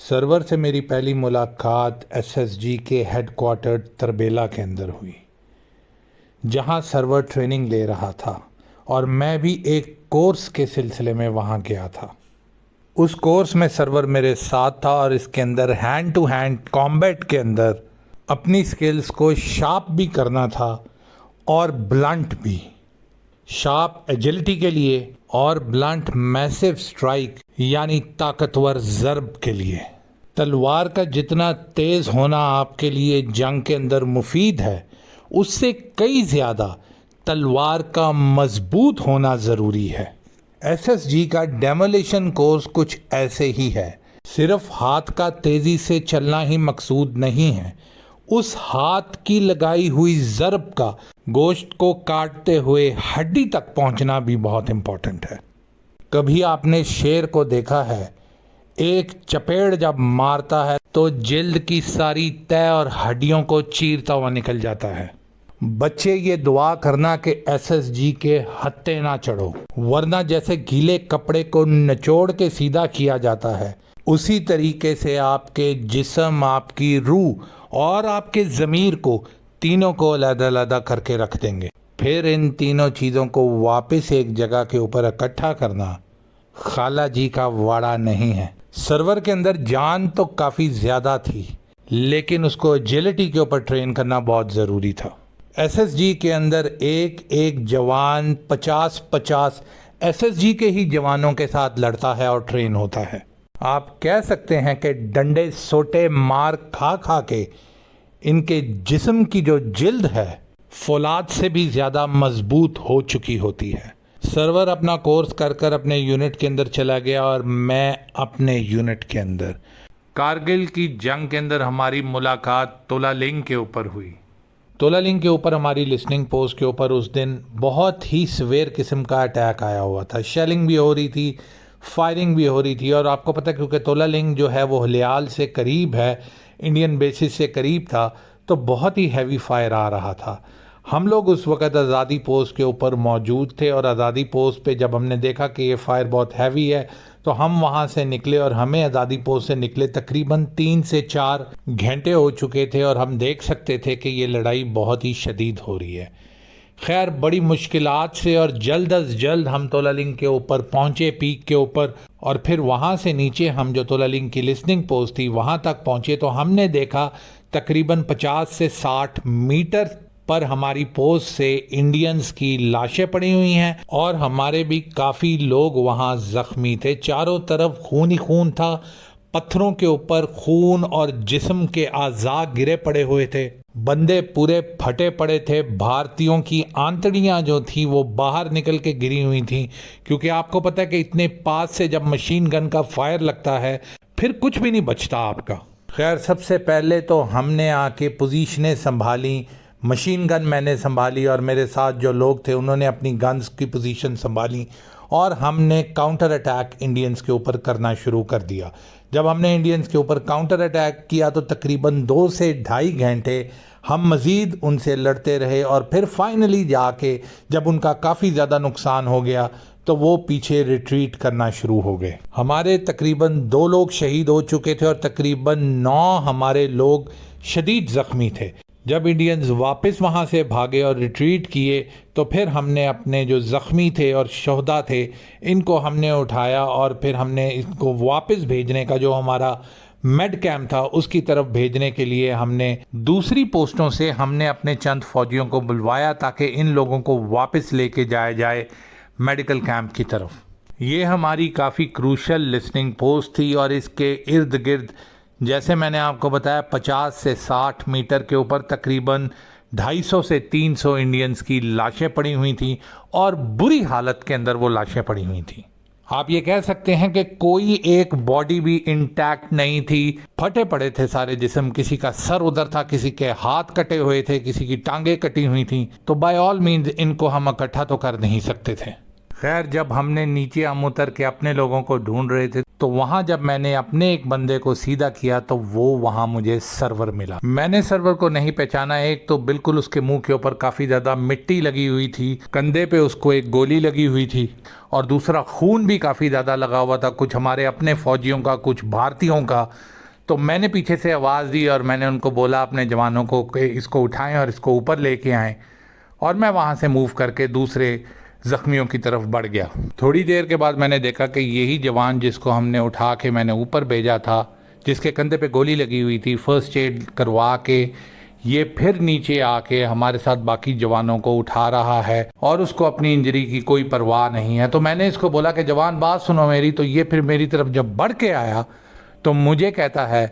Server से मेरी पहली मुलाकात एसएसजी के हेडक्वार्टर तरबेला के अंदर हुई, जहां सरवर ट्रेनिंग ले रहा था और मैं भी एक कोर्स के सिलसिले में वहां गया था। उस कोर्स में सरवर मेरे साथ था और इसके अंदर हैंड टू हैंड कॉम्बैट के अंदर अपनी स्किल्स को शार्प भी करना था और ब्लंट भी। शार्प एजिलिटी के लिए और ब्लंट मैसिव स्ट्राइक यानी ताकतवर ज़र्ब के लिए। तलवार का जितना तेज़ होना आपके लिए जंग के अंदर मुफीद है, उससे कई ज़्यादा तलवार का मजबूत होना ज़रूरी है। एसएसजी का डेमोलिशन कोर्स कुछ ऐसे ही है। सिर्फ हाथ का तेज़ी से चलना ही मकसूद नहीं है, उस हाथ की लगाई हुई ज़र्ब का गोश्त को काटते हुए हड्डी तक पहुंचना भी बहुत इम्पोर्टेंट है। कभी आपने शेर को देखा है, एक चपेड़ जब मारता है तो जिल्द की सारी तय और हड्डियों को चीरता हुआ निकल जाता है। बच्चे ये दुआ करना कि एसएसजी के हत्थे ना चढ़ो, वरना जैसे गीले कपड़े को निचोड़ के सीधा किया जाता है, उसी तरीके से आपके जिस्म, आपकी रूह और आपके ज़मीर को तीनों को अलग-अलग करके रख देंगे। फिर इन तीनों चीज़ों को वापस एक जगह के ऊपर इकट्ठा करना खाला जी का वाड़ा नहीं है। सर्वर के अंदर जान तो काफ़ी ज़्यादा थी, लेकिन उसको एजिलिटी के ऊपर ट्रेन करना बहुत ज़रूरी था। एसएसजी के अंदर एक एक जवान 50-50 एसएसजी के ही जवानों के साथ लड़ता है और ट्रेन होता है। आप कह सकते हैं कि डंडे सोटे मार खा खा के इनके जिस्म की जो जिल्द है फौलाद से भी ज़्यादा मजबूत हो चुकी होती है। सर्वर अपना कोर्स कर कर अपने यूनिट के अंदर चला गया और मैं अपने यूनिट के अंदर। कारगिल की जंग के अंदर हमारी मुलाकात तोलालिंग के ऊपर हुई। तोलालिंग के ऊपर हमारी लिसनिंग पोस्ट के ऊपर उस दिन बहुत ही सवेर किस्म का अटैक आया हुआ था। शेलिंग भी हो रही थी, फायरिंग भी हो रही थी। और आपको पता है, क्योंकि तोलालिंग जो है वो हलियाल से करीब है, इंडियन बेसिस से करीब था, तो बहुत ही हैवी फायर आ रहा था। हम लोग उस वक़्त आज़ादी पोस्ट के ऊपर मौजूद थे और आज़ादी पोस्ट पे जब हमने देखा कि ये फायर बहुत हैवी है, तो हम वहाँ से निकले और हमें आज़ादी पोस्ट से निकले तकरीबन 3 से 4 घंटे हो चुके थे और हम देख सकते थे कि ये लड़ाई बहुत ही शदीद हो रही है। खैर, बड़ी मुश्किलात से और जल्द अज जल्द हम तोलालिंग के ऊपर पहुँचे, पीक के ऊपर, और फिर वहाँ से नीचे हम जो तोलालिंग की लिसनिंग पोस्ट थी वहाँ तक पहुँचे तो हमने देखा तकरीबन 50 से 60 मीटर पर हमारी पोस्ट से इंडियंस की लाशें पड़ी हुई हैं और हमारे भी काफ़ी लोग वहाँ ज़ख्मी थे। चारों तरफ खून ही खून था, पत्थरों के ऊपर खून और जिस्म के आज़ा गिरे पड़े हुए थे। बंदे पूरे फटे पड़े थे। भारतीयों की आंतड़ियाँ जो थी वो बाहर निकल के गिरी हुई थी, क्योंकि आपको पता है कि इतने पास से जब मशीन गन का फायर लगता है फिर कुछ भी नहीं बचता आपका। खैर, सबसे पहले तो हमने आके पोजीशनें संभाली, मशीन गन मैंने संभाली और मेरे साथ जो लोग थे उन्होंने अपनी गन्स की पोजीशन संभाली और हमने काउंटर अटैक इंडियंस के ऊपर करना शुरू कर दिया। जब हमने इंडियंस के ऊपर काउंटर अटैक किया तो तकरीबन 2 से ढाई घंटे हम मज़ीद उनसे लड़ते रहे और फिर फाइनली जाके जब उनका काफ़ी ज़्यादा नुकसान हो गया तो वो पीछे रिट्रीट करना शुरू हो गए। हमारे तकरीबन 2 लोग शहीद हो चुके थे और तकरीबन 9 हमारे लोग शदीद ज़ख्मी थे। जब इंडियंस वापस वहाँ से भागे और रिट्रीट किए तो फिर हमने अपने जो ज़ख्मी थे और शहदा थे इनको हमने उठाया और फिर हमने इनको वापस भेजने का, जो हमारा मेड कैंप था उसकी तरफ भेजने के लिए हमने दूसरी पोस्टों से हमने अपने चंद फ़ौजियों को बुलवाया ताकि इन लोगों को वापस लेके जाया जाए मेडिकल कैंप की तरफ। ये हमारी काफ़ी क्रूशल लिसनिंग पोस्ट थी और इसके इर्द गिर्द, जैसे मैंने आपको बताया, 50 से 60 मीटर के ऊपर तकरीबन 250 से 300 इंडियंस की लाशें पड़ी हुई थी और बुरी हालत के अंदर वो लाशें पड़ी हुई थी। आप ये कह सकते हैं कि कोई एक बॉडी भी इंटैक्ट नहीं थी, फटे पड़े थे सारे जिस्म। किसी का सर उधर था, किसी के हाथ कटे हुए थे, किसी की टांगें कटी हुई थी। तो बाय ऑल मीन्स इनको हम इकट्ठा तो कर नहीं सकते थे। खैर, जब हमने नीचे हम उतर के अपने लोगों को ढूंढ रहे थे तो वहाँ जब मैंने अपने एक बंदे को सीधा किया तो वो वहाँ मुझे सर्वर मिला। मैंने सर्वर को नहीं पहचाना। एक तो बिल्कुल उसके मुंह के ऊपर काफ़ी ज़्यादा मिट्टी लगी हुई थी, कंधे पे उसको एक गोली लगी हुई थी, और दूसरा खून भी काफ़ी ज़्यादा लगा हुआ था, कुछ हमारे अपने फौजियों का, कुछ भारतीयों का। तो मैंने पीछे से आवाज़ दी और मैंने उनको बोला अपने जवानों को कि इसको उठाएं और इसको ऊपर लेके आएँ, और मैं वहाँ से मूव करके दूसरे ज़ख्मियों की तरफ बढ़ गया। थोड़ी देर के बाद मैंने देखा कि यही जवान जिसको हमने उठा के मैंने ऊपर भेजा था, जिसके कंधे पे गोली लगी हुई थी, फर्स्ट एड करवा के ये फिर नीचे आके हमारे साथ बाकी जवानों को उठा रहा है और उसको अपनी इंजरी की कोई परवाह नहीं है। तो मैंने इसको बोला कि जवान बात सुनो मेरी। तो ये फिर मेरी तरफ जब बढ़ के आया तो मुझे कहता है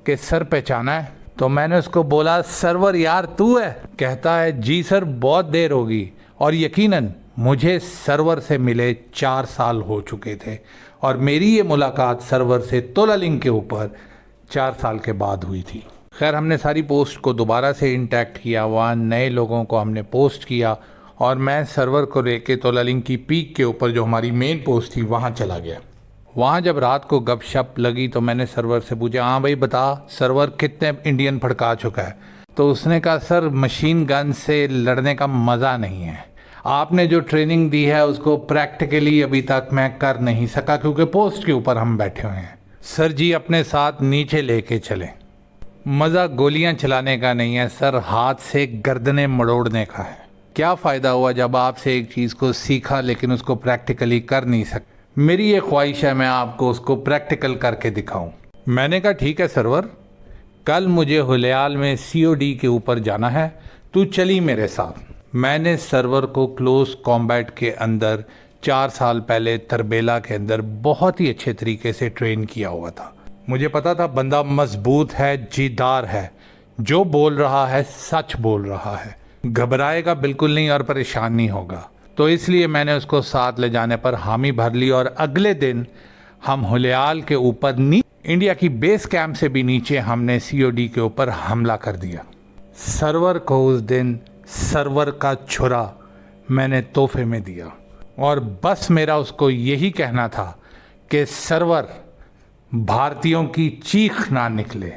कि सर पहचाना है। तो मैंने उसको बोला सर्वर यार तू है? कहता है जी सर, बहुत देर होगी। और यकीनन मुझे सर्वर से मिले 4 साल हो चुके थे और मेरी ये मुलाकात सर्वर से तोलालिंग के ऊपर 4 साल के बाद हुई थी। खैर, हमने सारी पोस्ट को दोबारा से इंटैक्ट किया, वहाँ नए लोगों को हमने पोस्ट किया और मैं सर्वर को लेके तोलालिंग की पीक के ऊपर जो हमारी मेन पोस्ट थी वहाँ चला गया। वहाँ जब रात को गपशप लगी तो मैंने सर्वर से पूछा, हाँ भाई बता सर्वर कितने इंडियन भड़का चुका है? तो उसने कहा सर मशीन गन से लड़ने का मज़ा नहीं है, आपने जो ट्रेनिंग दी है उसको प्रैक्टिकली अभी तक मैं कर नहीं सका क्योंकि पोस्ट के ऊपर हम बैठे हुए हैं। सर जी अपने साथ नीचे लेके चलें। मज़ा गोलियां चलाने का नहीं है सर, हाथ से गर्दनें मड़ोड़ने का है। क्या फ़ायदा हुआ जब आपसे एक चीज़ को सीखा लेकिन उसको प्रैक्टिकली कर नहीं सकते? मेरी ये ख्वाहिश है मैं आपको उसको प्रैक्टिकल करके दिखाऊं। मैंने कहा ठीक है सर्वर, कल मुझे हुलियाल में COD के ऊपर जाना है, तू चली मेरे साथ। मैंने सर्वर को क्लोज कॉम्बैट के अंदर 4 साल पहले तरबेला के अंदर बहुत ही अच्छे तरीके से ट्रेन किया हुआ था। मुझे पता था बंदा मजबूत है, जीदार है, जो बोल रहा है सच बोल रहा है, घबराएगा बिल्कुल नहीं और परेशान नहीं होगा। तो इसलिए मैंने उसको साथ ले जाने पर हामी भर ली और अगले दिन हम हुलियाल के ऊपर इंडिया की बेस कैंप से भी नीचे हमने COD के ऊपर हमला कर दिया। सर्वर को उस दिन सर्वर का छुरा मैंने तोहफे में दिया और बस मेरा उसको यही कहना था कि सर्वर भारतीयों की चीख ना निकले।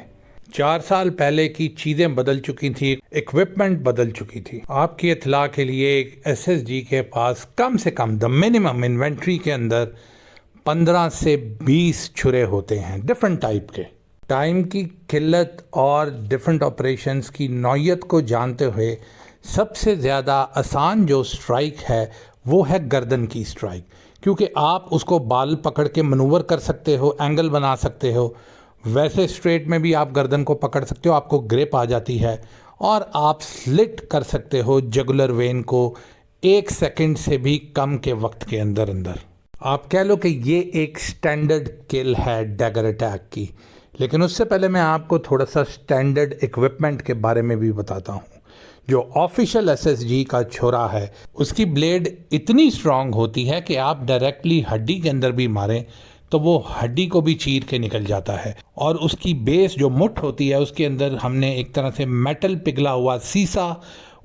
4 साल पहले की चीज़ें बदल चुकी थी, इक्विपमेंट बदल चुकी थी। आपकी इत्तला के लिए एक SSG के पास कम से कम द मिनिमम इन्वेंट्री के अंदर 15 से 20 छुरे होते हैं डिफरेंट टाइप के। टाइम की किल्लत और डिफरेंट ऑपरेशंस की नौयत को जानते हुए सबसे ज़्यादा आसान जो स्ट्राइक है वो है गर्दन की स्ट्राइक, क्योंकि आप उसको बाल पकड़ के मनूवर कर सकते हो, एंगल बना सकते हो, वैसे स्ट्रेट में भी आप गर्दन को पकड़ सकते हो, आपको ग्रिप आ जाती है और आप स्लिट कर सकते हो जगुलर वेन को 1 सेकंड से भी कम के वक्त के अंदर अंदर। आप कह लो कि ये एक स्टैंडर्ड किल है डैगर अटैक की। लेकिन उससे पहले मैं आपको थोड़ा सा स्टैंडर्ड इक्विपमेंट के बारे में भी बताता हूँ। जो ऑफिशियल SSG का छुरा है उसकी ब्लेड इतनी स्ट्रांग होती है कि आप डायरेक्टली हड्डी के अंदर भी मारें तो वो हड्डी को भी चीर के निकल जाता है। और उसकी बेस जो मुठ होती है उसके अंदर हमने एक तरह से मेटल पिघला हुआ सीसा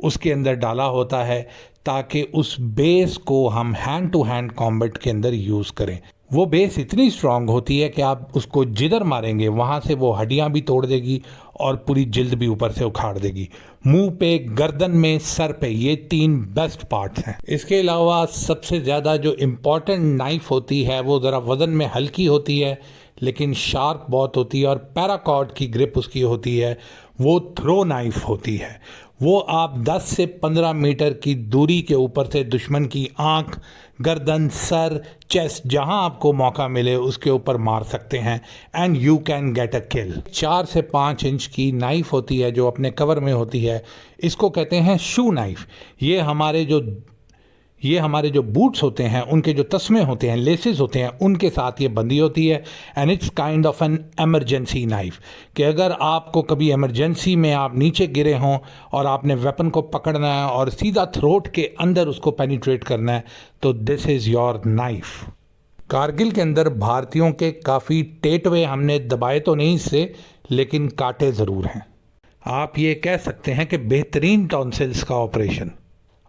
उसके अंदर डाला होता है ताकि उस बेस को हम हैंड टू हैंड कॉम्बैट के अंदर यूज़ करें। वो बेस इतनी स्ट्रांग होती है कि आप उसको जिधर मारेंगे वहाँ से वो हड्डियाँ भी तोड़ देगी और पूरी जिल्द भी ऊपर से उखाड़ देगी। मुंह पे, गर्दन में, सर पे, ये 3 बेस्ट पार्ट्स हैं। इसके अलावा सबसे ज़्यादा जो इम्पॉर्टेंट नाइफ़ होती है वो ज़रा वज़न में हल्की होती है लेकिन शार्प बहुत होती है और पैराकॉर्ड की ग्रिप उसकी होती है, वो थ्रो नाइफ होती है। वो आप 10 से 15 मीटर की दूरी के ऊपर से दुश्मन की आंख, गर्दन, सर, चेस्ट, जहां आपको मौका मिले उसके ऊपर मार सकते हैं and you can get a kill. 4 से 5 इंच की नाइफ होती है जो अपने कवर में होती है, इसको कहते हैं शू नाइफ। ये हमारे जो बूट्स होते हैं उनके जो तस्मे होते हैं, लेसेस होते हैं, उनके साथ ये बंधी होती है and it's kind of N emergency knife कि अगर आपको कभी इमरजेंसी में आप नीचे गिरे हों और आपने वेपन को पकड़ना है और सीधा थ्रोट के अंदर उसको पेनिट्रेट करना है तो this is your knife. Kargil के अंदर भारतीयों के काफ़ी टेटवे हमने दबाए तो नहीं इससे, लेकिन काटे ज़रूर हैं। आप ये कह सकते हैं कि बेहतरीन टॉन्सिल्स का ऑपरेशन।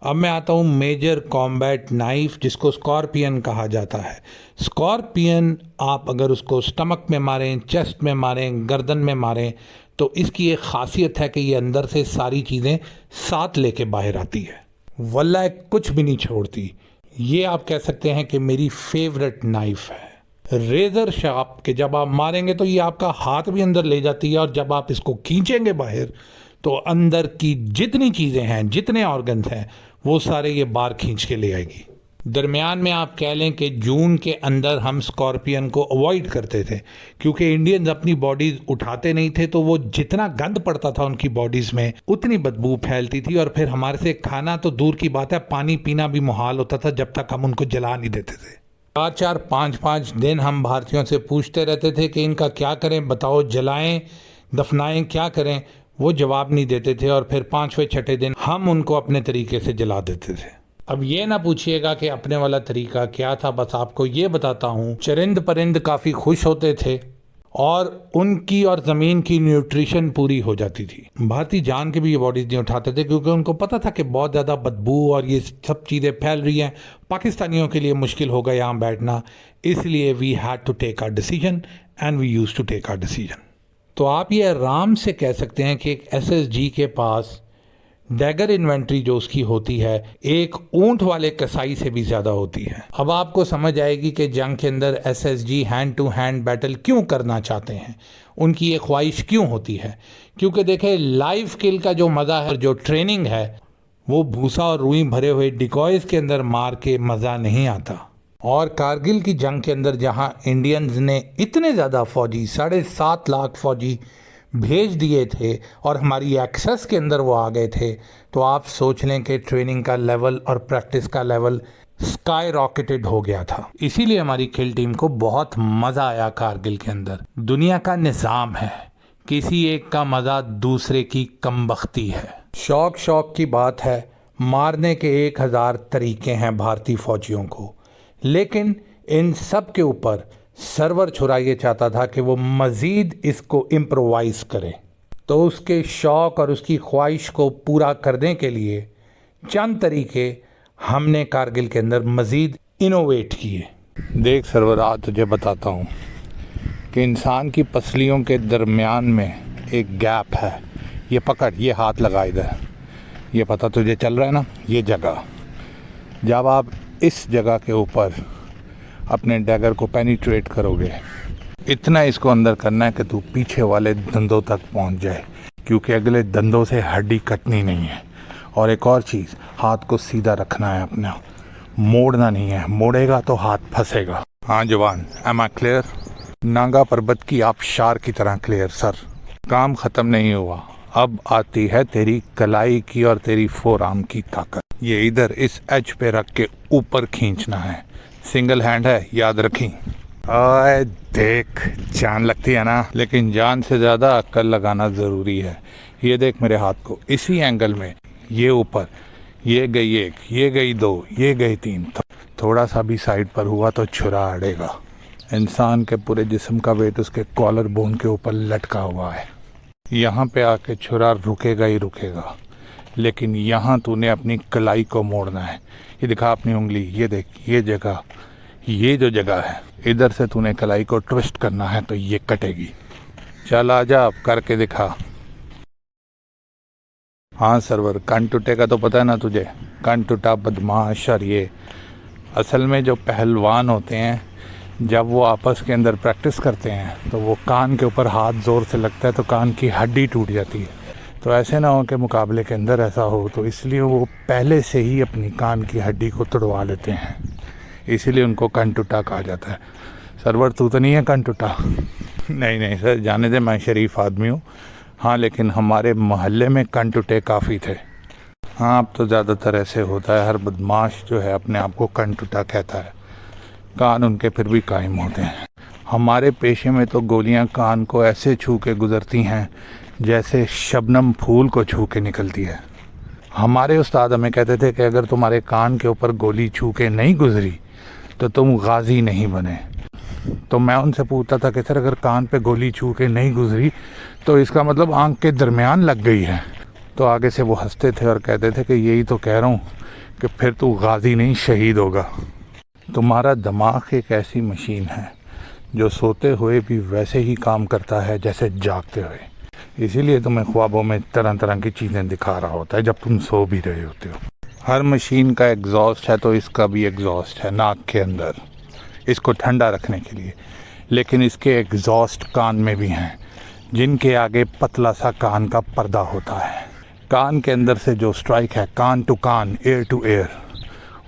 अब मैं आता हूँ मेजर कॉम्बैट नाइफ, जिसको स्कॉर्पियन कहा जाता है। स्कॉर्पियन आप अगर उसको स्टमक में मारें, चेस्ट में मारें, गर्दन में मारें, तो इसकी एक ख़ासियत है कि ये अंदर से सारी चीज़ें साथ लेके बाहर आती है, वल्लाह कुछ भी नहीं छोड़ती। ये आप कह सकते हैं कि मेरी फेवरेट नाइफ है। रेज़र शार्प के जब आप मारेंगे तो ये आपका हाथ भी अंदर ले जाती है, और जब आप इसको खींचेंगे बाहर तो अंदर की जितनी चीज़ें हैं, जितने ऑर्गन्स हैं, वो सारे ये बाहर खींच के ले आएगी। दरमियान में आप कह लें कि जून के अंदर हम स्कॉर्पियन को अवॉइड करते थे, क्योंकि इंडियंस अपनी बॉडीज़ उठाते नहीं थे, तो वो जितना गंद पड़ता था उनकी बॉडीज़ में उतनी बदबू फैलती थी, और फिर हमारे से खाना तो दूर की बात है, पानी पीना भी मुहाल होता था जब तक हम उनको जला नहीं देते थे। 4-4, 5-5 दिन हम भारतीयों से पूछते रहते थे कि इनका क्या करें, बताओ, जलाएं, दफनाएं, क्या करें। वो जवाब नहीं देते थे, और फिर 5वें 6ठे दिन हम उनको अपने तरीके से जला देते थे। अब ये ना पूछिएगा कि अपने वाला तरीका क्या था, बस आपको ये बताता हूँ, चरिंद परिंद काफ़ी खुश होते थे और उनकी और ज़मीन की न्यूट्रिशन पूरी हो जाती थी। भारतीय जान के भी ये बॉडीज़ नहीं उठाते थे, क्योंकि उनको पता था कि बहुत ज़्यादा बदबू और ये सब चीज़ें फैल रही हैं, पाकिस्तानियों के लिए मुश्किल होगा यहाँ बैठना, इसलिए we had to take our decision and we used to take our decision. तो आप ये आराम से कह सकते हैं कि एक एसएसजी के पास डैगर इन्वेंट्री जो उसकी होती है, एक ऊंट वाले कसाई से भी ज़्यादा होती है। अब आपको समझ आएगी कि जंग के अंदर SSG hand to hand battle क्यों करना चाहते हैं, उनकी ये ख्वाहिश क्यों होती है। क्योंकि देखें, लाइव किल का जो मज़ा है, जो ट्रेनिंग है, वो भूसा और रुई भरे हुए डिकॉयज़ के अंदर मार के मज़ा नहीं आता। और कारगिल की जंग के अंदर जहां इंडियंस ने इतने ज़्यादा फ़ौजी, 7.5 लाख फ़ौजी भेज दिए थे और हमारी एक्सेस के अंदर वो आ गए थे, तो आप सोच लें कि ट्रेनिंग का लेवल और प्रैक्टिस का लेवल स्काई रॉकेटेड हो गया था। इसीलिए हमारी खेल टीम को बहुत मज़ा आया कारगिल के अंदर। दुनिया का निज़ाम है, किसी एक का मज़ा दूसरे की कमबख्ती है। शौक की बात है, मारने के 1000 तरीके हैं भारतीय फ़ौजियों को, लेकिन इन सब के ऊपर सर्वर छुरा ये चाहता था कि वो मज़ीद इसको इम्प्रोवाइज करे। तो उसके शौक़ और उसकी ख्वाहिश को पूरा करने के लिए चंद तरीके हमने कारगिल के अंदर मज़ीद इनोवेट किए। देख सर्वर, आज तुझे बताता हूँ कि इंसान की पसलियों के दरमियान में एक गैप है। ये पकड़, ये हाथ लगा इधर, ये पता तुझे चल रहा है ना, ये जगह। जब आप इस जगह के ऊपर अपने डैगर को पेनिट्रेट करोगे, इतना इसको अंदर करना है कि तू पीछे वाले दंदों तक पहुंच जाए, क्योंकि अगले दंदों से हड्डी कटनी नहीं है। और एक और चीज़, हाथ को सीधा रखना है अपना, मोड़ना नहीं है, मोड़ेगा तो हाथ फंसेगा। हाँ जवान, एम आई क्लियर? नागा पर्वत की आबशार की तरह क्लियर सर। काम ख़त्म नहीं हुआ, अब आती है तेरी कलाई की और तेरी फोरआर्म की ताकत। ये इधर इस एज पे रख के ऊपर खींचना है, सिंगल हैंड है, याद रखी। आए देख, जान लगती है ना, लेकिन जान से ज़्यादा अक्ल लगाना ज़रूरी है। ये देख मेरे हाथ को, इसी एंगल में, ये ऊपर, ये गई 1, ये गई 2, ये गई 3, थोड़ा सा भी साइड पर हुआ तो छुरा अड़ेगा। इंसान के पूरे जिस्म का वेट उसके कॉलर बोन के ऊपर लटका हुआ है। यहाँ पे आके छुरा रुकेगा ही रुकेगा, लेकिन यहाँ तूने अपनी कलाई को मोड़ना है। ये दिखा अपनी उंगली, ये देख, ये जगह, ये जो जगह है, इधर से तूने कलाई को ट्विस्ट करना है तो ये कटेगी। चल आजा, अब करके दिखा। हाँ सरवर, कान टूटेगा तो पता है ना तुझे, कान टूटा बदमाश। और ये असल में जो पहलवान होते हैं, जब वो आपस के अंदर प्रैक्टिस करते हैं तो वो कान के ऊपर हाथ ज़ोर से लगता है तो कान की हड्डी टूट जाती है। तो ऐसे ना हो कि मुकाबले के अंदर ऐसा हो, तो इसलिए वो पहले से ही अपनी कान की हड्डी को तोड़वा लेते हैं, इसीलिए उनको कान टूटा कहा जाता है। सरवर, तू तो नहीं है कान टूटा? नहीं सर, जाने दे, मैं शरीफ आदमी हूँ। हाँ, लेकिन हमारे मोहल्ले में कान टूटे काफ़ी थे। हाँ, अब तो ज़्यादातर ऐसे होता है, हर बदमाश जो है अपने आप को कान टूटा कहता है, कान उनके फिर भी कायम होते हैं। हमारे पेशे में तो गोलियाँ कान को ऐसे छू के गुजरती हैं जैसे शबनम फूल को छू के निकलती है। हमारे उस्ताद हमें कहते थे कि अगर तुम्हारे कान के ऊपर गोली छू के नहीं गुजरी तो तुम गाजी नहीं बने। तो मैं उनसे पूछता था कि सर, अगर कान पे गोली छू के नहीं गुजरी तो इसका मतलब आंख के दरमियान लग गई है। तो आगे से वो हंसते थे और कहते थे कि यही तो कह रहा हूँ कि फिर तू गाजी नहीं शहीद होगा। तुम्हारा दिमाग एक ऐसी मशीन है जो सोते हुए भी वैसे ही काम करता है जैसे जागते हुए, इसीलिए तुम्हें ख्वाबों में तरह तरह की चीज़ें दिखा रहा होता है जब तुम सो भी रहे होते हो। हर मशीन का एग्जॉस्ट है तो इसका भी एग्जॉस्ट है नाक के अंदर, इसको ठंडा रखने के लिए, लेकिन इसके एग्जॉस्ट कान में भी हैं जिनके आगे पतला सा कान का पर्दा होता है। कान के अंदर से जो स्ट्राइक है कान टू कान, एयर टू एयर,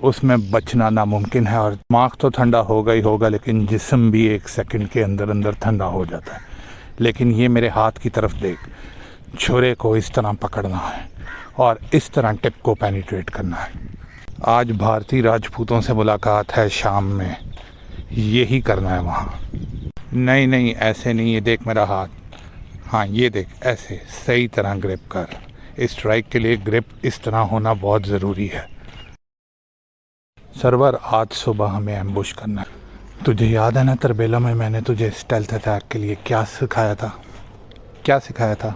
उसमें बचना नामुमकिन है। और दिमाग तो ठंडा होगा ही होगा, लेकिन जिस्म भी 1 सेकंड के अंदर अंदर ठंडा हो जाता है। लेकिन ये मेरे हाथ की तरफ देख, छुरे को इस तरह पकड़ना है और इस तरह टिप को पेनिट्रेट करना है। आज भारतीय राजपूतों से मुलाकात है शाम में, यही करना है वहाँ। नहीं नहीं ऐसे नहीं, ये देख मेरा हाथ, हाँ ये देख, ऐसे सही तरह ग्रिप कर। इस स्ट्राइक के लिए ग्रिप इस तरह होना बहुत ज़रूरी है। सर्वर, आज सुबह हमें एम्बुश करना है। तुझे याद है ना तरबेला में मैंने तुझे स्टेल्थ अटैक के लिए क्या सिखाया था? क्या सिखाया था?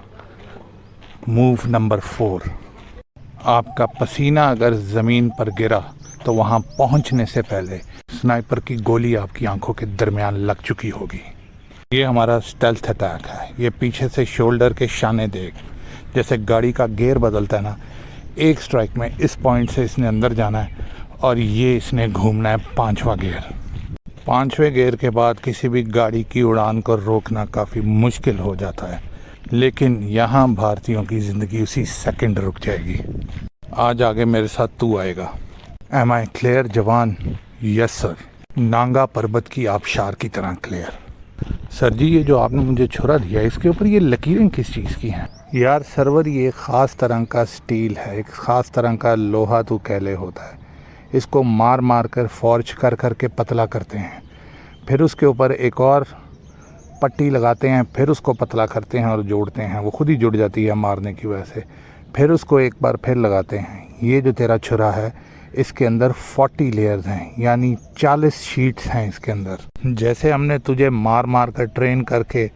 Move number 4। आपका पसीना अगर ज़मीन पर गिरा तो वहाँ पहुँचने से पहले स्नाइपर की गोली आपकी आंखों के दरमियान लग चुकी होगी। ये हमारा स्टेल्थ अटैक है। ये पीछे से शोल्डर के शाने देख, जैसे गाड़ी का गियर बदलता है ना, एक स्ट्राइक में इस पॉइंट से इसने अंदर जाना है और ये इसने घूमना है 5वां गियर। 5वें गियर के बाद किसी भी गाड़ी की उड़ान को रोकना काफ़ी मुश्किल हो जाता है, लेकिन यहाँ भारतीयों की ज़िंदगी उसी सेकंड रुक जाएगी। आज आगे मेरे साथ तू आएगा। एम आई क्लियर जवान? Yes sir. नांगा पर्वत की आबशार की तरह क्लियर। सर जी, ये जो आपने मुझे छुरा दिया इसके ऊपर ये लकीरें किस चीज़ की हैं? यार सर्वर, ये एक ख़ास तरह का स्टील है, एक ख़ास तरह का लोहा तू कह ले होता है। इसको मार मार कर फॉर्ज कर कर के पतला करते हैं, फिर उसके ऊपर एक और पट्टी लगाते हैं, फिर उसको पतला करते हैं और जोड़ते हैं। वो खुद ही जुड़ जाती है मारने की वजह से। फिर उसको एक बार फिर लगाते हैं। ये जो तेरा छुरा है इसके अंदर 40 लेयर्स हैं, यानी 40 शीट्स हैं इसके अंदर। जैसे हमने तुझे मार मार कर ट्रेन करके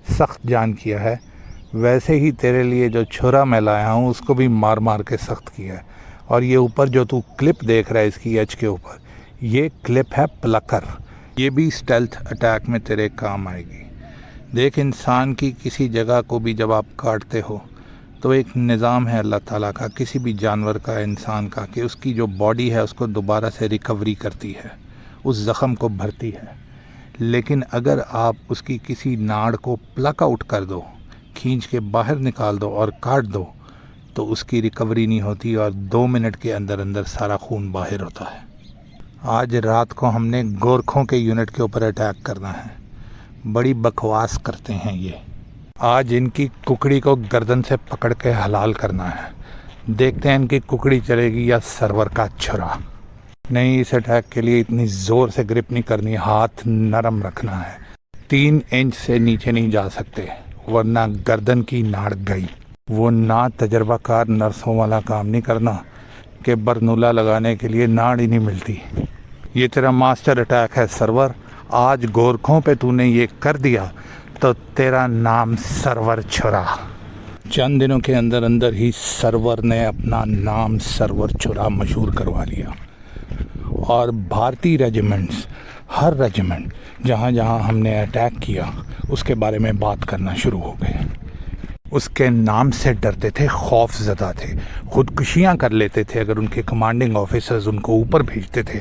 सख्त जान किया है, वैसे ही तेरे लिए जो छुरा मैं लाया हूँ उसको भी मार मार के सख्त किया है। और ये ऊपर जो तू क्लिप देख रहा है इसकी एज के ऊपर, ये क्लिप है प्लकर। ये भी स्टेल्थ अटैक में तेरे काम आएगी। देख, इंसान की किसी जगह को भी जब आप काटते हो तो एक निज़ाम है अल्लाह ताला का, किसी भी जानवर का, इंसान का, कि उसकी जो बॉडी है उसको दोबारा से रिकवरी करती है, उस ज़ख़म को भरती है। लेकिन अगर आप उसकी किसी नाड़ को प्लक आउट कर दो, खींच के बाहर निकाल दो और काट दो, तो उसकी रिकवरी नहीं होती और 2 मिनट के अंदर अंदर सारा खून बाहर होता है। आज रात को हमने गोरखों के यूनिट के ऊपर अटैक करना है। बड़ी बकवास करते हैं ये। आज इनकी कुकड़ी को गर्दन से पकड़ के हलाल करना है। देखते हैं इनकी कुकड़ी चलेगी या सर्वर का छुरा। नहीं, इस अटैक के लिए इतनी ज़ोर से ग्रिप नहीं करनी, हाथ नरम रखना है। 3 इंच से नीचे नहीं जा सकते वरना गर्दन की नाड़ गई। वो ना तजर्बाकार नर्सों वाला काम नहीं करना कि बरनूला लगाने के लिए नाड़ ही नहीं मिलती। ये तेरा मास्टर अटैक है सर्वर। आज गोरखों पे तूने ये कर दिया तो तेरा नाम सर्वर छुरा। चंद दिनों के अंदर अंदर ही सर्वर ने अपना नाम सर्वर छुरा मशहूर करवा लिया। और भारतीय रेजिमेंट्स, हर रेजिमेंट जहाँ जहाँ हमने अटैक किया उसके बारे में बात करना शुरू हो गए। उसके नाम से डरते थे, खौफ ज़दा थे, ख़ुदकुशियाँ कर लेते थे अगर उनके कमांडिंग ऑफिसर्स उनको ऊपर भेजते थे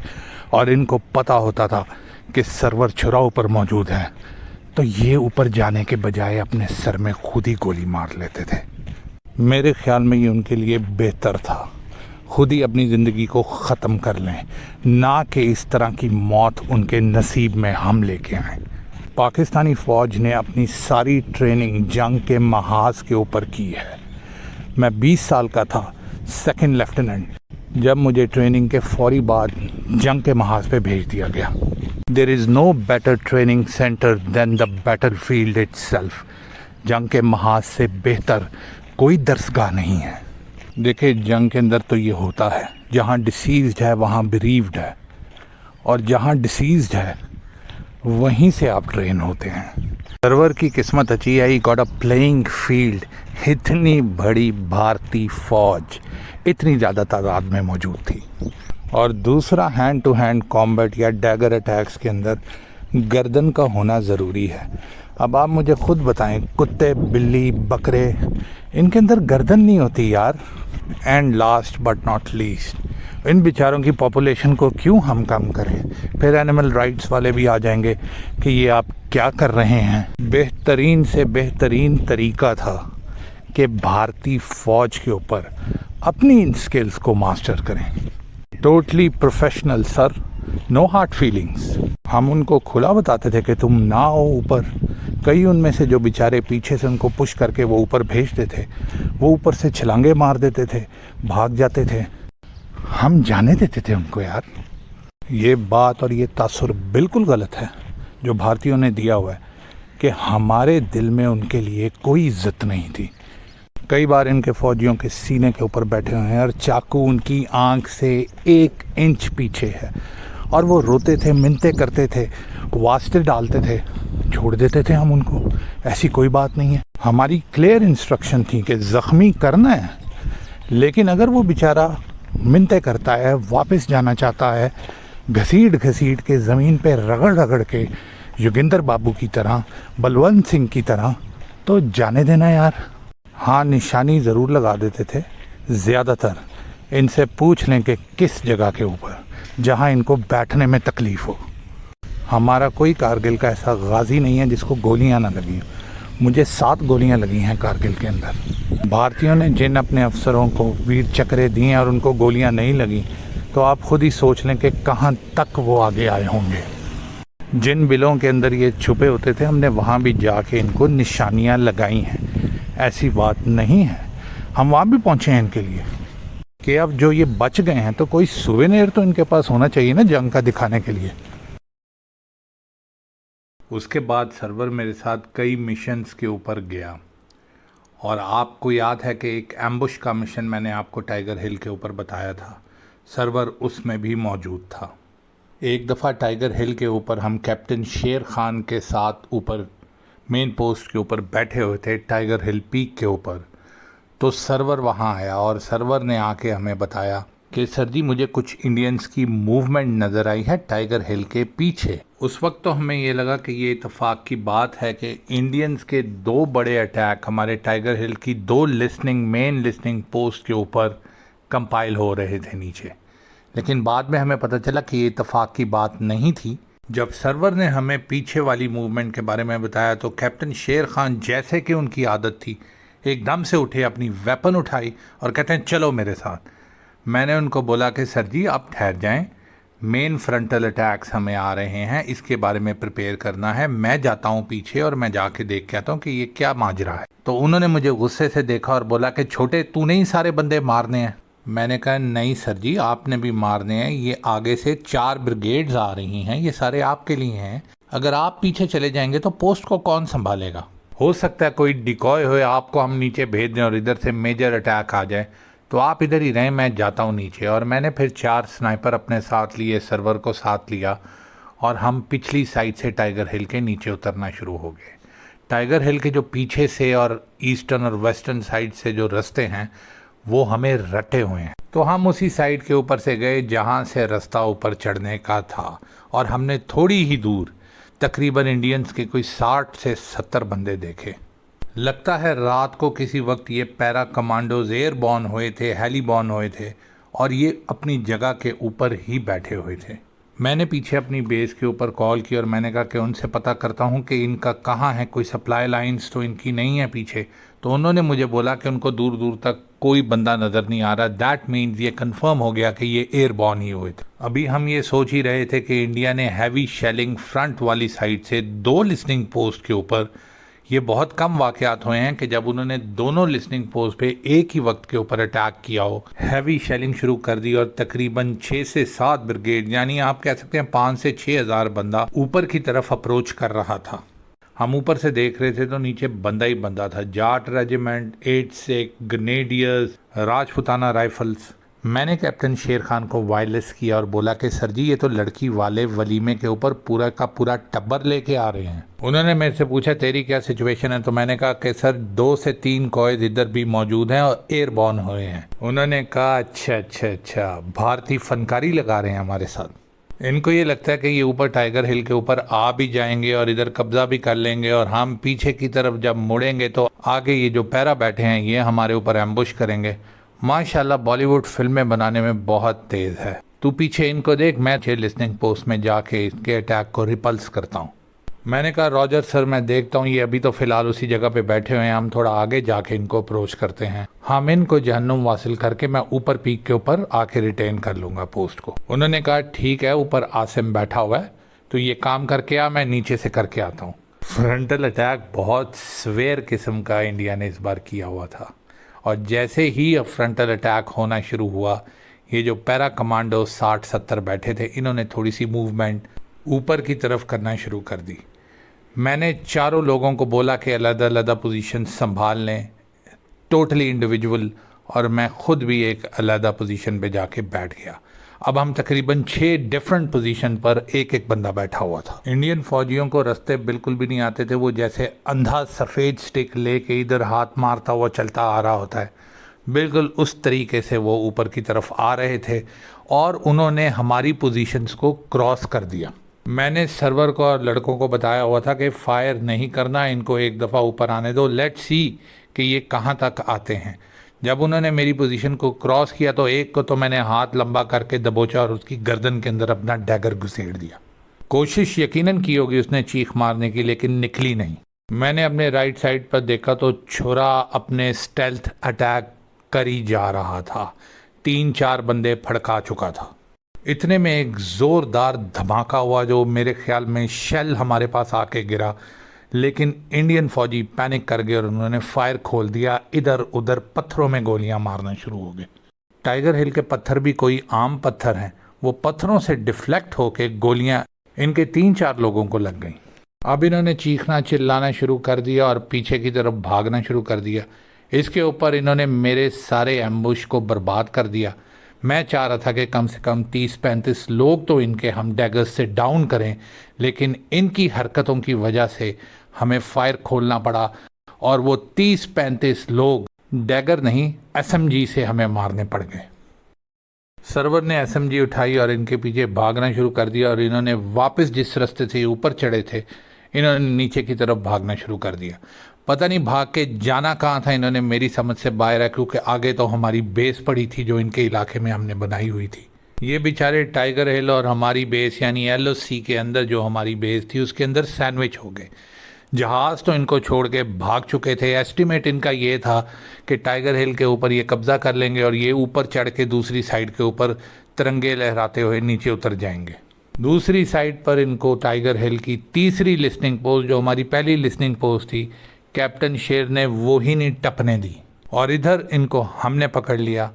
और इनको पता होता था कि सर्वर छुरा ऊपर मौजूद है, तो ये ऊपर जाने के बजाय अपने सर में खुद ही गोली मार लेते थे। मेरे ख्याल में ये उनके लिए बेहतर था, खुद ही अपनी ज़िंदगी को ख़त्म कर लें, ना कि इस तरह की मौत उनके नसीब में हम लेके आएँ। पाकिस्तानी फ़ौज ने अपनी सारी ट्रेनिंग जंग के महाज के ऊपर की है। मैं 20 साल का था, 2nd लेफ्टिनेंट, जब मुझे ट्रेनिंग के फौरी बाद जंग के महाज पे भेज दिया गया। There is no better training centre than the battlefield itself. जंग के महाज से बेहतर कोई दरसगाह नहीं है। देखिए, जंग के अंदर तो ये होता है, जहाँ डिसीज़्ड है वहाँ बिरीव्ड है, और जहाँ डिसीज़्ड है वहीं से आप ट्रेन होते हैं। सरवर की किस्मत अच्छी आई, गॉट अ प्लेइंग फील्ड। इतनी बड़ी भारतीय फौज इतनी ज़्यादा तादाद में मौजूद थी। और दूसरा, हैंड टू हैंड कॉम्बैट या डैगर अटैक्स के अंदर गर्दन का होना ज़रूरी है। अब आप मुझे खुद बताएं, कुत्ते, बिल्ली, बकरे, इनके अंदर गर्दन नहीं होती यार। And last but not least, इन बेचारों की पॉपुलेशन को क्यों हम कम करें? फिर एनिमल राइट्स वाले भी आ जाएंगे कि ये आप क्या कर रहे हैं। बेहतरीन से बेहतरीन तरीका था कि भारतीय फ़ौज के ऊपर अपनी इन स्किल्स को मास्टर करें। Totally professional sir, no hard feelings. हम उनको खुला बताते थे कि तुम ना आओ ऊपर। कई उनमें से जो बेचारे पीछे से उनको पुश करके वो ऊपर भेजते थे, वो ऊपर से छलांगे मार देते थे, भाग जाते थे। हम जाने देते थे उनको यार। ये बात और ये तासुर बिल्कुल गलत है जो भारतीयों ने दिया हुआ है कि हमारे दिल में उनके लिए कोई इज्जत नहीं थी। कई बार इनके फौजियों के सीने के ऊपर बैठे हुए हैं और चाकू उनकी आंख से 1 इंच पीछे है और वो रोते थे, मिन्नतें करते थे, वास्ते डालते थे, छोड़ देते थे हम उनको। ऐसी कोई बात नहीं है। हमारी क्लियर इंस्ट्रक्शन थी कि ज़ख्मी करना है, लेकिन अगर वो बेचारा मिन्नतें करता है, वापस जाना चाहता है, घसीट घसीट के ज़मीन पे रगड़ रगड़ के योगेंद्र बाबू की तरह, बलवंत सिंह की तरह, तो जाने देना यार। हाँ, निशानी ज़रूर लगा देते थे। ज़्यादातर इनसे पूछ लें कि किस जगह के ऊपर जहाँ इनको बैठने में तकलीफ़ हो। हमारा कोई कारगिल का ऐसा गाजी नहीं है जिसको गोलियां ना लगी। मुझे 7 गोलियां लगी हैं कारगिल के अंदर। भारतीयों ने जिन अपने अफसरों को वीर चक्रे दिए और उनको गोलियां नहीं लगी, तो आप खुद ही सोच लें कि कहाँ तक वो आगे आए होंगे। जिन बिलों के अंदर ये छुपे होते थे, हमने वहाँ भी जाके इनको निशानियाँ लगाई हैं। ऐसी बात नहीं है, हम वहाँ भी पहुँचे हैं इनके लिए कि अब जो ये बच गए हैं तो कोई सुवेनियर तो इनके पास होना चाहिए ना जंग का दिखाने के लिए। उसके बाद सर्वर मेरे साथ कई मिशंस के ऊपर गया और आपको याद है कि एक एम्बुश का मिशन मैंने आपको टाइगर हिल के ऊपर बताया था। सर्वर उसमें भी मौजूद था। एक दफ़ा टाइगर हिल के ऊपर हम कैप्टन शेर खान के साथ ऊपर मेन पोस्ट के ऊपर बैठे हुए थे, टाइगर हिल पीक के ऊपर। तो सर्वर वहाँ आया और सर्वर ने आके हमें बताया कि सर जी, मुझे कुछ इंडियंस की मूवमेंट नज़र आई है टाइगर हिल के पीछे। उस वक्त तो हमें ये लगा कि ये इत्तेफाक की बात है कि इंडियंस के 2 बड़े अटैक हमारे टाइगर हिल की 2 मेन लिस्निंग पोस्ट के ऊपर कंपाइल हो रहे थे नीचे। लेकिन बाद में हमें पता चला कि ये इत्तेफाक की बात नहीं थी। जब सर्वर ने हमें पीछे वाली मूवमेंट के बारे में बताया तो कैप्टन शेर खान, जैसे कि उनकी आदत थी, एकदम से उठे, अपनी वेपन उठाई और कहते हैं चलो मेरे साथ। मैंने उनको बोला कि सर जी आप ठहर जाएं, मेन फ्रंटल अटैक्स हमें आ रहे हैं, इसके बारे में प्रिपेयर करना है। मैं जाता हूं पीछे और मैं जाके देख के आता हूं कि ये क्या माजरा है। तो उन्होंने मुझे गुस्से से देखा और बोला कि छोटे, तूने ही सारे बंदे मारने हैं। मैंने कहा नहीं सर जी, आपने भी मारने हैं। ये आगे से 4 ब्रिगेड्स आ रही हैं, ये सारे आपके लिए हैं। अगर आप पीछे चले जाएंगे तो पोस्ट को कौन संभालेगा? हो सकता है कोई डिकॉय हो, आपको हम नीचे भेज दें और इधर से मेजर अटैक आ जाए, तो आप इधर ही रहें, मैं जाता हूँ नीचे। और मैंने फिर 4 स्नाइपर अपने साथ लिए, सर्वर को साथ लिया और हम पिछली साइड से टाइगर हिल के नीचे उतरना शुरू हो गए। टाइगर हिल के जो पीछे से और ईस्टर्न और वेस्टर्न साइड से जो रास्ते हैं वो हमें रटे हुए हैं, तो हम उसी साइड के ऊपर से गए जहाँ से रास्ता ऊपर चढ़ने का था। और हमने थोड़ी ही दूर तकरीबन इंडियंस के कोई 60 से 70 बंदे देखे। लगता है रात को किसी वक्त ये पैरा कमांडोज एयरबॉर्न हुए थे, हेलीबॉर्न हुए थे और ये अपनी जगह के ऊपर ही बैठे हुए थे। मैंने पीछे अपनी बेस के ऊपर कॉल की और मैंने कहा कि उनसे पता करता हूँ कि इनका कहाँ है, कोई सप्लाई लाइंस तो इनकी नहीं है पीछे। तो उन्होंने मुझे बोला कि उनको दूर दूर तक कोई बंदा नज़र नहीं आ रहा। दैट मीन्स ये कंफर्म हो गया कि ये एयरबॉर्न ही हुए थे। अभी हम ये सोच ही रहे थे कि इंडिया ने हैवी शेलिंग फ्रंट वाली साइड से 2 लिस्निंग पोस्ट के ऊपर, ये बहुत कम वाक़यात हुए हैं कि जब उन्होंने दोनों लिस्निंग पोस्ट पे एक ही वक्त के ऊपर अटैक किया हो, हैवी शेलिंग शुरू कर दी और तकरीबन 6 से 7 ब्रिगेड, यानी आप कह सकते हैं 5 से 6 हज़ार बंदा ऊपर की तरफ अप्रोच कर रहा था। हम ऊपर से देख रहे थे तो नीचे बंदा ही बंदा था। जाट रेजिमेंट, 8 से ग्रेनेडियर्स, राजपुताना राइफल्स, मैंने कैप्टन शेर खान को वायरलेस किया और बोला कि सर जी ये तो लड़की वाले वलीमे के ऊपर पूरा का पूरा टब्बर लेके आ रहे हैं। उन्होंने मेरे से पूछा तेरी क्या सिचुएशन है, तो मैंने कहा कि सर 2 से 3 कॉयज इधर भी मौजूद हैं और एयरबॉर्न हुए हैं। उन्होंने कहा अच्छा, भारतीय फनकारी लगा रहे हैं हमारे साथ। इनको ये लगता है कि ये ऊपर टाइगर हिल के ऊपर आ भी जाएंगे और इधर कब्जा भी कर लेंगे और हम पीछे की तरफ जब मुड़ेंगे तो आगे ये जो पैरा बैठे हैं ये हमारे ऊपर एम्बुश करेंगे। माशाल्लाह बॉलीवुड फिल्में बनाने में बहुत तेज़ है। तू पीछे इनको देख, मैं लिसनिंग पोस्ट में जाके इसके अटैक को रिपल्स करता हूँ। मैंने कहा रॉजर सर मैं देखता हूँ, ये अभी तो फ़िलहाल उसी जगह पे बैठे हुए हैं, हम थोड़ा आगे जाके इनको अप्रोच करते हैं, हम इनको जहन्नुम वासिल करके मैं ऊपर पीक के ऊपर आके रिटेन कर लूँगा पोस्ट को। उन्होंने कहा ठीक है, ऊपर आसिम बैठा हुआ है तो ये काम करके आ, मैं नीचे से करके आता हूँ। फ्रंटल अटैक बहुत स्वेयर किस्म का इंडिया ने इस बार किया हुआ था और जैसे ही अब फ्रंटल अटैक होना शुरू हुआ, ये जो पैरा कमांडो 60-70 बैठे थे इन्होंने थोड़ी सी मूवमेंट ऊपर की तरफ करना शुरू कर दी। मैंने चारों लोगों को बोला कि अलग-अलग पोजीशन संभाल लें, टोटली इंडिविजुअल, और मैं खुद भी एक अलग पोजीशन पे जाके बैठ गया। अब हम तकरीबन 6 डिफरेंट पोजीशन पर एक एक बंदा बैठा हुआ था। इंडियन फौजियों को रास्ते बिल्कुल भी नहीं आते थे, वो जैसे अंधा सफ़ेद स्टिक लेके इधर हाथ मारता हुआ चलता आ रहा होता है, बिल्कुल उस तरीके से वो ऊपर की तरफ आ रहे थे और उन्होंने हमारी पोजीशंस को क्रॉस कर दिया। मैंने सर्वर को और लड़कों को बताया हुआ था कि फायर नहीं करना, इनको एक दफ़ा ऊपर आने दो, लेट्स सी कि ये कहाँ तक आते हैं। जब उन्होंने मेरी पोजीशन को क्रॉस किया तो एक को तो मैंने हाथ लंबा करके दबोचा और उसकी गर्दन के अंदर अपना डैगर घुसेड़ दिया। कोशिश यकीनन की होगी उसने चीख मारने की, लेकिन निकली नहीं। मैंने अपने राइट साइड पर देखा तो छोरा अपने स्टेल्थ अटैक कर ही जा रहा था, 3-4 बंदे फड़का चुका था। इतने में एक ज़ोरदार धमाका हुआ जो मेरे ख्याल में शेल हमारे पास आके गिरा, लेकिन इंडियन फौजी पैनिक कर गए और उन्होंने फायर खोल दिया। इधर उधर पत्थरों में गोलियां मारना शुरू हो गए। टाइगर हिल के पत्थर भी कोई आम पत्थर हैं, वो पत्थरों से डिफ्लेक्ट होके गोलियां इनके 3-4 लोगों को लग गईं। अब इन्होंने चीखना चिल्लाना शुरू कर दिया और पीछे की तरफ भागना शुरू कर दिया। इसके ऊपर इन्होंने मेरे सारे एम्बुश को बर्बाद कर दिया। मैं चाह रहा था कि कम से कम 30-35 लोग तो इनके हम डैगर्स से डाउन करें, लेकिन इनकी हरकतों की वजह से हमें फायर खोलना पड़ा और वो 30-35 लोग डैगर नहीं एसएमजी से हमें मारने पड़ गए। सर्वर ने एसएमजी उठाई और इनके पीछे भागना शुरू कर दिया और इन्होंने वापस जिस रास्ते से ऊपर चढ़े थे इन्होंने नीचे की तरफ भागना शुरू कर दिया। पता नहीं भाग के जाना कहाँ था इन्होंने, मेरी समझ से बाहर है, क्योंकि आगे तो हमारी बेस पड़ी थी जो इनके इलाके में हमने बनाई हुई थी। ये बेचारे टाइगर हिल और हमारी बेस यानी एलओसी के अंदर जो हमारी बेस थी उसके अंदर सैंडविच हो गए। जहाज़ तो इनको छोड़ के भाग चुके थे। एस्टिमेट इनका ये था कि टाइगर हिल के ऊपर ये कब्ज़ा कर लेंगे और ये ऊपर चढ़ के दूसरी साइड के ऊपर तिरंगे लहराते हुए नीचे उतर जाएंगे। दूसरी साइड पर इनको टाइगर हिल की तीसरी लिस्निंग पोस्ट, जो हमारी पहली लिस्निंग पोस्ट थी, कैप्टन शेर ने वो ही नहीं टपने दी और इधर इनको हमने पकड़ लिया।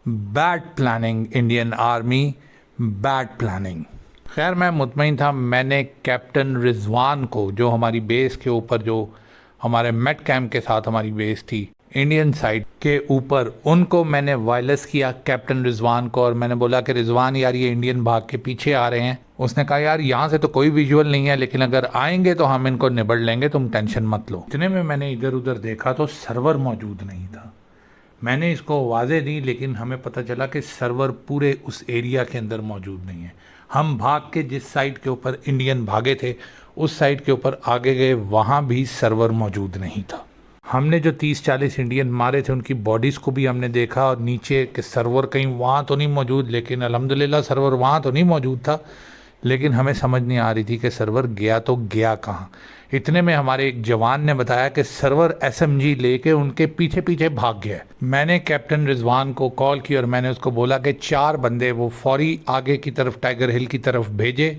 Bad planning Indian army, bad planning. खैर मैं मुतमईन था। मैंने कैप्टन रिजवान को, जो हमारी बेस के ऊपर, जो हमारे मेट कैंप के साथ हमारी बेस थी इंडियन साइड के ऊपर, उनको मैंने वायरलेस किया कैप्टन रिजवान को और मैंने बोला कि रिजवान यार ये इंडियन भाग के पीछे आ रहे हैं। उसने कहा यार यहाँ से तो कोई विजुअल नहीं है, लेकिन अगर आएंगे तो हम इनको निबड़ लेंगे, तुम टेंशन मत लो। इतने में मैंने इधर उधर देखा तो सर्वर मौजूद नहीं था। मैंने इसको आवाज़ें दी लेकिन हमें पता चला कि सर्वर पूरे उस एरिया के अंदर मौजूद नहीं है। हम भाग के जिस साइड के ऊपर इंडियन भागे थे उस साइड के ऊपर आगे गए, वहाँ भी सर्वर मौजूद नहीं था। हमने जो 30-40 इंडियन मारे थे उनकी बॉडीज़ को भी हमने देखा और नीचे के सर्वर कहीं वहाँ तो नहीं मौजूद, लेकिन अल्हम्दुलिल्लाह सर्वर वहाँ तो नहीं मौजूद था, लेकिन हमें समझ नहीं आ रही थी कि सर्वर गया तो गया कहाँ। इतने में हमारे एक जवान ने बताया कि सर्वर एसएमजी लेके उनके पीछे पीछे भाग गया। मैंने कैप्टन रिजवान को कॉल की और मैंने उसको बोला कि 4 बंदे वो फौरी आगे की तरफ टाइगर हिल की तरफ भेजे,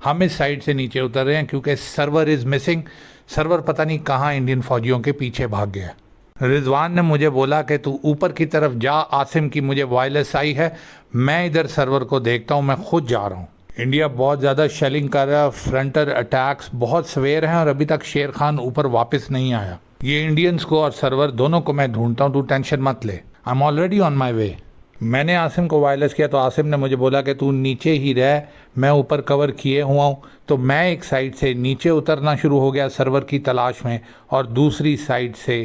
हम इस साइड से नीचे उतर रहे हैं क्योंकि सर्वर इज़ मिसिंग। सर्वर पता नहीं कहाँ इंडियन फौजियों के पीछे भाग गया। रिजवान ने मुझे बोला कि तू ऊपर की तरफ जा, आसिम की मुझे वायरलेस आई है, मैं इधर सर्वर को देखता हूँ, मैं खुद जा रहा हूँ। इंडिया बहुत ज़्यादा शेलिंग कर रहा है, फ्रंटर अटैक्स बहुत सवेर हैं और अभी तक शेर खान ऊपर वापस नहीं आया। ये इंडियंस को और सर्वर दोनों को मैं ढूंढता हूँ, तू टेंशन मत ले, I am already on my way. मैंने आसिम को वायरलेस किया तो आसिम ने मुझे बोला कि तू नीचे ही रह, मैं ऊपर कवर किए हुआ हूँ। तो मैं एक साइड से नीचे उतरना शुरू हो गया सर्वर की तलाश में, और दूसरी साइड से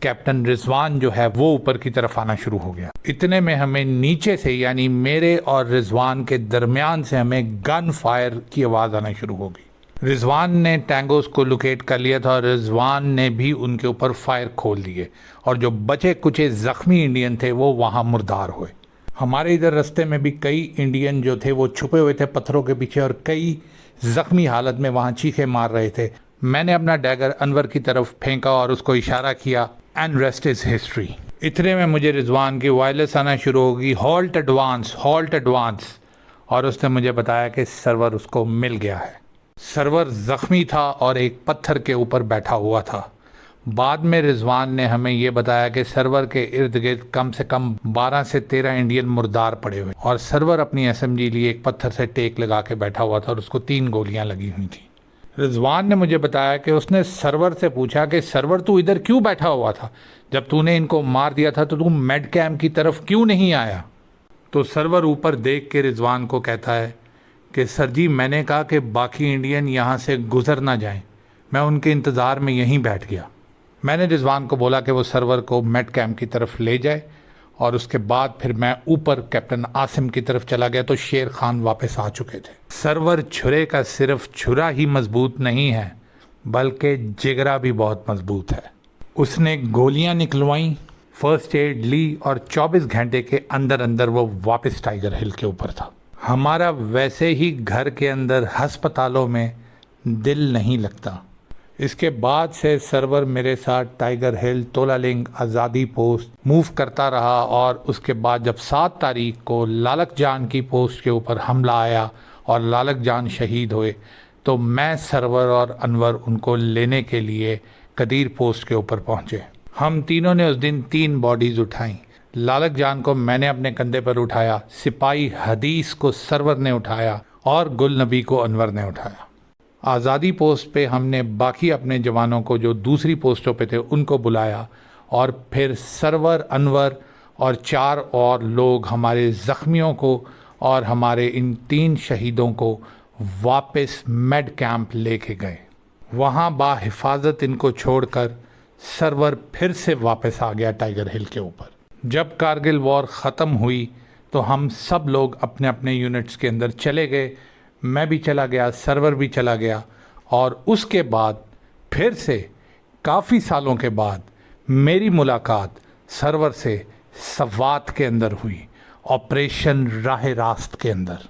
कैप्टन रिजवान जो है वो ऊपर की तरफ आना शुरू हो गया। इतने में हमें नीचे से, यानी मेरे और रिजवान के दरमियान से, हमें गन फायर की आवाज़ आना शुरू हो गई। रिजवान ने टैंगोस को लोकेट कर लिया था और रिजवान ने भी उनके ऊपर फायर खोल दिए, और जो बचे कुचे ज़ख्मी इंडियन थे वो वहाँ मुर्दार हुए। हमारे इधर रास्ते में भी कई इंडियन जो थे वो छुपे हुए थे पत्थरों के पीछे, और कई ज़ख्मी हालत में वहाँ चीखे मार रहे थे। मैंने अपना डैगर अनवर की तरफ फेंका और उसको इशारा किया, एंड रेस्ट इज़ हिस्ट्री। इतने में मुझे रिजवान की वायरलेस आना शुरू होगी, हॉल्ट एडवांस, हॉल्ट एडवांस। और उसने मुझे बताया कि सर्वर उसको मिल गया है। सर्वर ज़ख्मी था और एक पत्थर के ऊपर बैठा हुआ था। बाद में रिजवान ने हमें ये बताया कि सर्वर के इर्द गिर्द कम से कम 12 से 13 इंडियन मुर्दार पड़े हुए, और सर्वर अपनी एसएमजी लिए एक पत्थर से टेक लगा के बैठा हुआ था और उसको 3 गोलियां लगी हुई थी। रिजवान ने मुझे बताया कि उसने सर्वर से पूछा कि सर्वर तू इधर क्यों बैठा हुआ था, जब तूने इनको मार दिया था तो तू मेड कैम्प की तरफ क्यों नहीं आया। तो सर्वर ऊपर देख के रिजवान को कहता है कि सर जी, मैंने कहा कि बाकी इंडियन यहाँ से गुजर ना जाएं, मैं उनके इंतज़ार में यहीं बैठ गया। मैंने रिजवान को बोला कि वो सर्वर को मेड कैम्प की तरफ ले जाए, और उसके बाद फिर मैं ऊपर कैप्टन आसिम की तरफ चला गया तो शेर खान वापस आ चुके थे। सर्वर छुरे का सिर्फ छुरा ही मजबूत नहीं है, बल्कि जिगरा भी बहुत मजबूत है। उसने गोलियां निकलवाई, फर्स्ट एड ली, और 24 घंटे के अंदर अंदर वो वापस टाइगर हिल के ऊपर था। हमारा वैसे ही घर के अंदर अस्पतालों में दिल नहीं लगता। इसके बाद से सर्वर मेरे साथ टाइगर हिल, तोलालिंग, आज़ादी पोस्ट मूव करता रहा, और उसके बाद जब 7 तारीख को लालक जान की पोस्ट के ऊपर हमला आया और लालक जान शहीद हुए, तो मैं, सर्वर और अनवर उनको लेने के लिए कदीर पोस्ट के ऊपर पहुँचे। हम तीनों ने उस दिन 3 बॉडीज़ उठाई। लालक जान को मैंने अपने कंधे पर उठाया, सिपाही हदीस को सर्वर ने उठाया, और गुल नबी को अनवर ने उठाया। आज़ादी पोस्ट पे हमने बाकी अपने जवानों को जो दूसरी पोस्टों पे थे उनको बुलाया, और फिर सर्वर, अनवर और 4 और लोग हमारे ज़ख्मियों को और हमारे इन 3 शहीदों को वापस मेड कैंप लेके गए। वहाँ बाहिफाजत इनको छोड़कर सर्वर फिर से वापस आ गया टाइगर हिल के ऊपर। जब कारगिल वॉर ख़त्म हुई तो हम सब लोग अपने अपने यूनिट्स के अंदर चले गए। मैं भी चला गया, सर्वर भी चला गया, और उसके बाद फिर से काफ़ी सालों के बाद मेरी मुलाकात सर्वर से सवात के अंदर हुई, ऑपरेशन राह रास्त के अंदर।